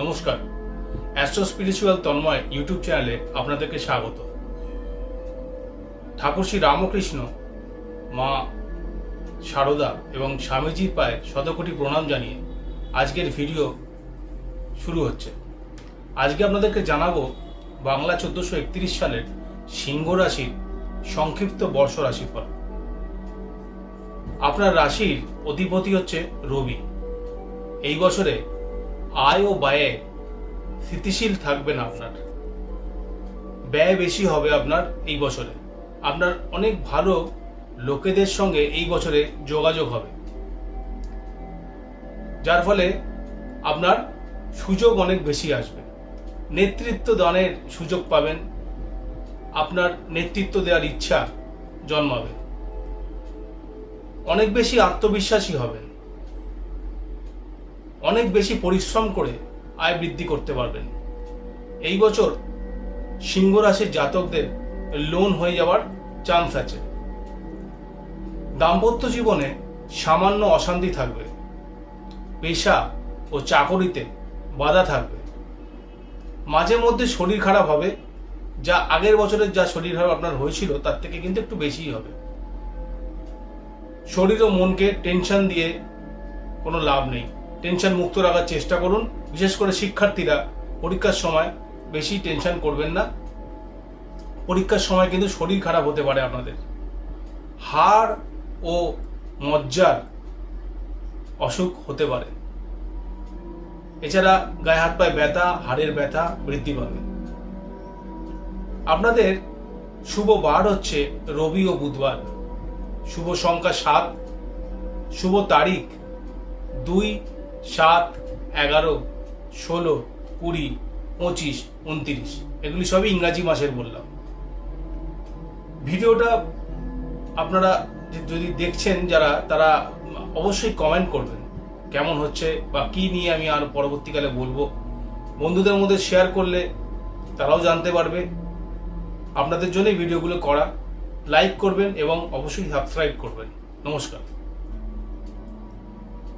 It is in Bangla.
নমস্কার, অ্যাস্ট্রো স্পিরিচুয়াল তন্ময় ইউটিউব চ্যানেলে আপনাদেরকে স্বাগত। ঠাকুর শ্রী রামকৃষ্ণ, মা সারদা এবং স্বামীজির পায়ে শতকোটি প্রণাম জানিয়ে আজকের ভিডিও শুরু হচ্ছে। আজকে আপনাদেরকে জানাবো বাংলা 1431 সালের সিংহ রাশির সংক্ষিপ্ত বর্ষ রাশিফল। আপনার রাশির অধিপতি হচ্ছে রবি। এই বছরে আয় ও ব্যয়ে স্থিতিশীল থাকবে না। আপনার ব্যয় বেশি হবে আপনার এই বছরে। আপনার অনেক ভালো লোকেদের সঙ্গে এই বছরে যোগাযোগ হবে, যার ফলে আপনার সুযোগ অনেক বেশি আসবে। নেতৃত্ব দানের সুযোগ পাবেন, আপনার নেতৃত্ব দেওয়ার ইচ্ছা জন্মাবে, অনেক বেশি আত্মবিশ্বাসী হবেন, অনেক বেশি পরিশ্রম করে আয় বৃদ্ধি করতে পারবেন। এই বছর সিংহ রাশির জাতকদের লোন হয়ে যাওয়ার চান্স আছে। দাম্পত্য জীবনে সামান্য অশান্তি থাকবে, পেশা ও চাকরিতে বাধা থাকবে, মাঝে মধ্যে শরীর খারাপ হবে, যা আগের বছরের যা শরীর খারাপ আপনার হয়েছিল তার থেকে কিন্তু একটু বেশিই হবে। শরীর ও মনকে টেনশন দিয়ে কোনো লাভ নেই। টেনশন মুক্ত রাখার চেষ্টা করুন। বিশেষ করে শিক্ষার্থীরা পরীক্ষার সময় বেশি টেনশন করবেন না। পরীক্ষার সময় কিন্তু শরীর খারাপ হতে পারে আপনাদের। হাড় ও মজ্জার অসুখ হতে পারে। এছাড়া গায়ে হাত পায়ে ব্যথা, হাড়ের ব্যথা বৃদ্ধি পাবে। আপনাদের শুভ বার হচ্ছে রবি ও বুধবার। শুভ সংখ্যা 7, শুভ তারিখ 2, 7, 11, 16, 20, 25, 29। এগুলি সবই ইংরাজি মাসের বললাম। ভিডিওটা আপনারা যদি দেখছেন যারা, তারা অবশ্যই কমেন্ট করবেন কেমন হচ্ছে বা কি নিয়ে আমি আর পরবর্তীকালে বলবো। বন্ধুদের মধ্যে শেয়ার করলে তারাও জানতে পারবে। আপনাদের জন্যই ভিডিওগুলো করা। লাইক করবেন এবং অবশ্যই সাবস্ক্রাইব করবেন। নমস্কার।